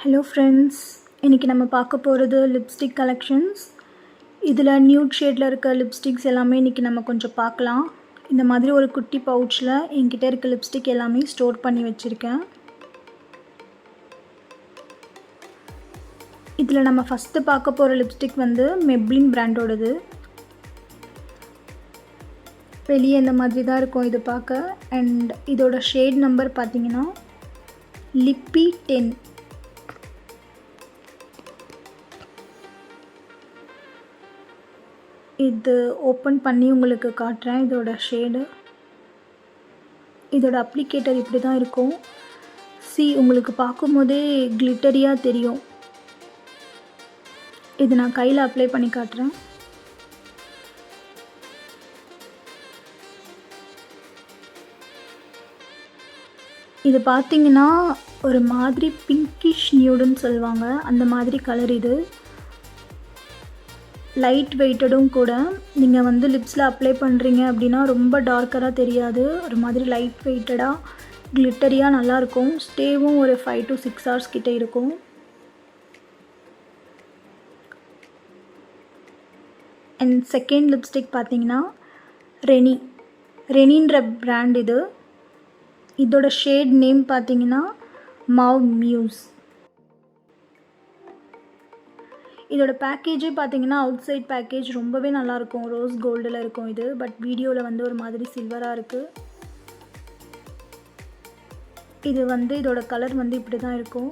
Hello friends, இன்றைக்கி நம்ம பார்க்க போகிறது லிப்ஸ்டிக் கலெக்ஷன்ஸ். இதில் நியூட் ஷேடில் இருக்க லிப்ஸ்டிக்ஸ் எல்லாமே இன்றைக்கி நம்ம கொஞ்சம் பார்க்கலாம். இந்த மாதிரி ஒரு குட்டி பவுச்சில் என்கிட்ட இருக்க லிப்ஸ்டிக் எல்லாமே ஸ்டோர் பண்ணி வச்சுருக்கேன். இதில் நம்ம ஃபஸ்ட்டு பார்க்க போகிற லிப்ஸ்டிக் வந்து மெப்ளின் பிராண்டோடது. வெளியே இந்த மாதிரி தான் இருக்கும் இது பார்க்க. அண்ட் இதோட ஷேட் நம்பர் பார்த்திங்கன்னா லிப்பி 10. இது ஓப்பன் பண்ணி உங்களுக்கு காட்டுறேன். இதோட ஷேடு, இதோட அப்ளிகேட்டர் இப்படி தான் இருக்கும். உங்களுக்கு பார்க்கும்போதே கிளிட்டரியாக தெரியும். இது நான் கையில் அப்ளை பண்ணி காட்டுறேன். இது பார்த்திங்கன்னா ஒரு மாதிரி பிங்கிஷ் நியூடுன்னு சொல்லுவாங்க, அந்த மாதிரி கலர். இது லைட் வெயிட்டடும் கூட. நீங்கள் வந்து லிப்ஸில் அப்ளை பண்ணுறீங்க அப்படின்னா ரொம்ப டார்க்கராக தெரியாது. ஒரு மாதிரி லைட் வெயிட்டடாக கிளிட்டரியாக நல்லாயிருக்கும். ஸ்டேவும் ஒரு 5 to 6 hours கிட்டே இருக்கும். அண்ட் செகண்ட் லிப்ஸ்டிக் பார்த்தீங்கன்னா ரெனின்ற பிராண்ட் இது. இதோட ஷேட் நேம் பார்த்தீங்கன்னா மவ் மியூஸ். இதோட பேக்கேஜே பார்த்தீங்கன்னா அவுட் சைட் பேக்கேஜ் ரொம்பவே நல்லாயிருக்கும். ரோஸ் கோல்டில் இருக்கும் இது. பட் வீடியோவில் வந்து ஒரு மாதிரி சில்வராக இருக்குது. இது வந்து இதோட கலர் வந்து இப்படி தான் இருக்கும்.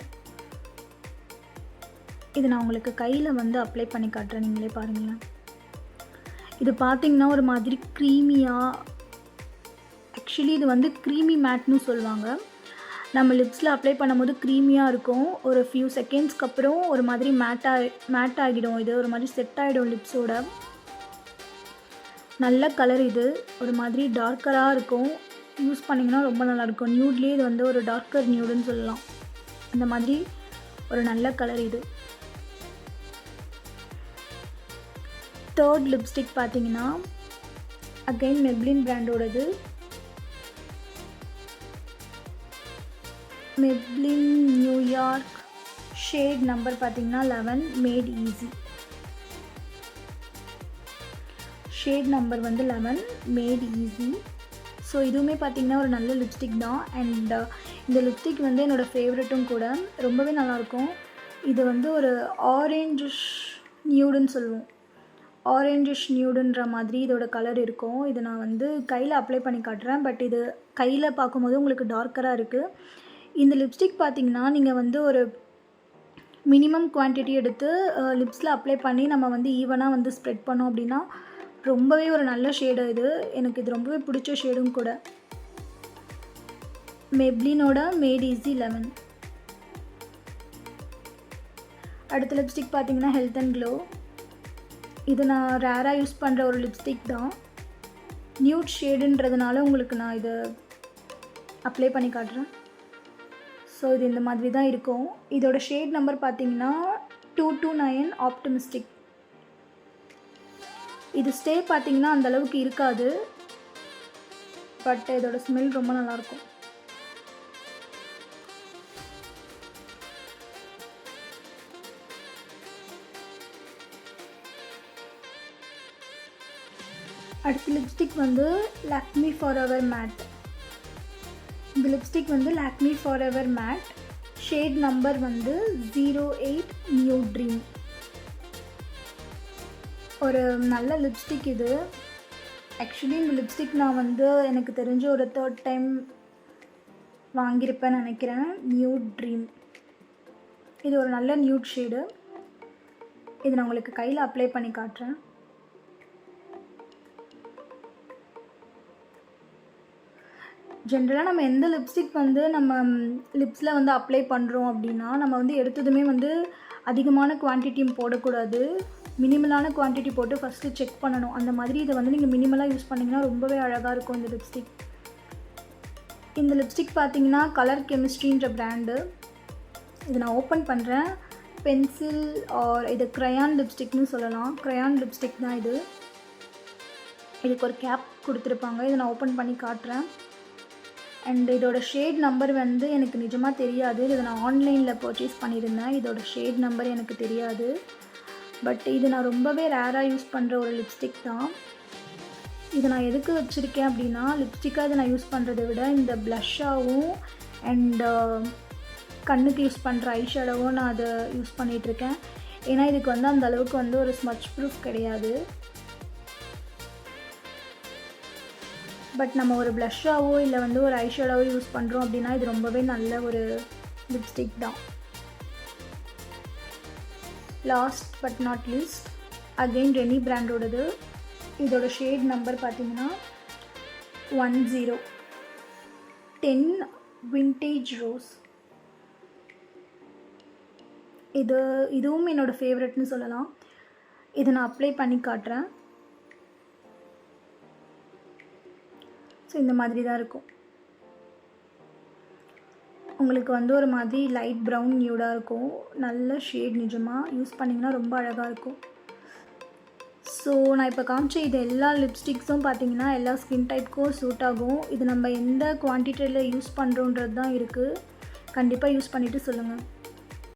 இது நான் உங்களுக்கு கையில் வந்து அப்ளை பண்ணி காட்டுறேன், நீங்களே பாருங்களேன். இது பார்த்திங்கன்னா ஒரு மாதிரி க்ரீமியாக, ஆக்சுவலி இது வந்து க்ரீமி மேட்னு சொல்லுவாங்க. நம்ம லிப்ஸில் அப்ளை பண்ணும்போது க்ரீமியாக இருக்கும். ஒரு ஃபியூ செகண்ட்ஸ்க்கு அப்புறம் ஒரு மாதிரி மேட் ஆகிடும். இது ஒரு மாதிரி செட் ஆகிடும் லிப்ஸோட. நல்ல கலர். இது ஒரு மாதிரி டார்க்கராக இருக்கும். யூஸ் பண்ணிங்கன்னா ரொம்ப நல்லாயிருக்கும். நியூட்லேயே இது வந்து ஒரு டார்க்கர் நியூடுன்னு சொல்லலாம். அந்த மாதிரி ஒரு நல்ல கலர் இது. தேர்ட் லிப்ஸ்டிக் பார்த்தீங்கன்னா அகைன் மெப்ளின் பிராண்டோடது. Maybelline New York. ஷேட் நம்பர் பார்த்தீங்கன்னா 11, மேட் ஈஸி. ஷேட் நம்பர் வந்து 11, மேட் ஈஸி. ஸோ இதுவுமே பார்த்திங்கன்னா ஒரு நல்ல லிப்ஸ்டிக் தான். அண்ட் இந்த லிப்ஸ்டிக் வந்து என்னோடய ஃபேவரட்டும் கூட. ரொம்பவே நல்லாயிருக்கும். இது வந்து ஒரு ஆரேஞ்சிஷ் நியூடுன்னு சொல்லுவோம். ஆரேஞ்சிஷ் நியூடுன்ற மாதிரி இதோட கலர் இருக்கும். இது நான் வந்து கையில் அப்ளை பண்ணி காட்டுறேன். பட் இது கையில் பார்க்கும்போது உங்களுக்கு டார்க்கராக இருக்குது. இந்த லிப்ஸ்டிக் பார்த்திங்கன்னா நீங்கள் வந்து ஒரு மினிமம் குவான்டிட்டி எடுத்து லிப்ஸில் அப்ளை பண்ணி நம்ம வந்து ஈவனாக வந்து ஸ்ப்ரெட் பண்ணோம் அப்படின்னா ரொம்பவே ஒரு நல்ல ஷேடு இது. எனக்கு இது ரொம்பவே பிடிச்ச ஷேடும் கூட. மெப்ளினோட மேட் ஈஸி 11. அடுத்த லிப்ஸ்டிக் பார்த்திங்கன்னா ஹெல்த் அண்ட் க்ளோ. இது நான் ரேராக யூஸ் பண்ணுற ஒரு லிப்ஸ்டிக் தான். நியூட் ஷேடுன்றதுனால உங்களுக்கு நான் இதை அப்ளை பண்ணி காட்டுறேன். ஸோ இது இந்த மாதிரி தான் இருக்கும். இதோட ஷேட் நம்பர் பார்த்தீங்கன்னா 229, ஆப்டிமிஸ்டிக். இது ஸ்டே பார்த்தீங்கன்னா அந்தளவுக்கு இருக்காது. பட் இதோட ஸ்மெல் ரொம்ப நல்லாயிருக்கும். அடுத்த லிப்ஸ்டிக் வந்து லாக்மி ஃபாரெவர் மேட். இந்த லிப்ஸ்டிக் வந்து Lakme forever matte. Shade number வந்து 08, நியூ ட்ரீம். ஒரு நல்ல லிப்ஸ்டிக் இது. ஆக்சுவலி இந்த லிப்ஸ்டிக் நான் வந்து எனக்கு தெரிஞ்ச ஒரு 3rd டைம் வாங்கியிருப்பேன்னு நினைக்கிறேன். New dream. இது ஒரு நல்ல நியூட் ஷேடு. இது நான் உங்களுக்கு கையில் அப்ளை பண்ணி காட்டுறேன். ஜென்ரலாக நம்ம எந்த லிப்ஸ்டிக் வந்து நம்ம லிப்ஸில் வந்து அப்ளை பண்ணுறோம் அப்படின்னா நம்ம வந்து எடுத்ததுமே வந்து அதிகமான குவான்டிட்டியும் போடக்கூடாது. மினிமலான குவான்டிட்டி போட்டு ஃபஸ்ட்டு செக் பண்ணணும். அந்த மாதிரி இதை வந்து நீங்கள் மினிமலாக யூஸ் பண்ணிங்கன்னா ரொம்பவே அழகாக இருக்கும் இந்த லிப்ஸ்டிக். இந்த லிப்ஸ்டிக் பார்த்தீங்கன்னா கலர் கெமிஸ்ட்ரின்ற பிராண்டு. இது நான் ஓப்பன் பண்ணுறேன். பென்சில் ஆர் இது க்ரையான் லிப்ஸ்டிக்னு சொல்லலாம். க்ரையான் லிப்ஸ்டிக் தான் இது. இதுக்கு ஒரு கேப் கொடுத்துருப்பாங்க. இதை நான் ஓப்பன் பண்ணி காட்டுறேன். அண்ட் இதோட ஷேட் நம்பர் வந்து எனக்கு நிஜமாக தெரியாது. இதை நான் ஆன்லைனில் பர்ச்சேஸ் பண்ணியிருந்தேன். இதோட ஷேட் நம்பர் எனக்கு தெரியாது. பட் இது நான் ரொம்பவே ரேராக யூஸ் பண்ணுற ஒரு லிப்ஸ்டிக் தான். இதை நான் எதுக்கு வச்சுருக்கேன் அப்படின்னா, லிப்ஸ்டிக்காக இதை நான் யூஸ் பண்ணுறதை விட இந்த ப்ளஷ்ஷாகவும் அண்ட் கண்ணுக்கு யூஸ் பண்ணுற ஐஷேடோவும் நான் அதை யூஸ் பண்ணிகிட்ருக்கேன். ஏன்னா இதுக்கு வந்து அந்த அளவுக்கு வந்து ஒரு ஸ்மட்ச் ப்ரூஃப் கிடையாது. பட் நம்ம ஒரு ப்ளஷ்ஷாவோ இல்லை வந்து ஒரு ஐஷேடோவோ யூஸ் பண்ணுறோம் அப்படின்னா இது ரொம்பவே நல்ல ஒரு லிப்ஸ்டிக் தான். Last but not least again Renee பிராண்டோடது. இதோட ஷேட் நம்பர் பார்த்தீங்கன்னா 10 விண்டேஜ் ரோஸ். இதுவும் என்னோடய ஃபேவரட்னு சொல்லலாம். இதை நான் அப்ளை பண்ணி காட்டுறேன். ஸோ இந்த மாதிரி தான் இருக்கும். உங்களுக்கு வந்து ஒரு மாதிரி லைட் ப்ரௌன் நியூடாக இருக்கும். நல்ல ஷேட், நிஜமாக யூஸ் பண்ணிங்கன்னா ரொம்ப அழகாக இருக்கும். ஸோ நான் இப்போ காமிச்ச இது எல்லா லிப்ஸ்டிக்ஸும் பார்த்திங்கன்னா எல்லா ஸ்கின் டைப்புக்கும் சூட் ஆகும். இது நம்ம எந்த குவான்டிட்டியில் யூஸ் பண்ணுறோன்றது தான் இருக்குது. கண்டிப்பாக யூஸ் பண்ணிவிட்டு சொல்லுங்கள்.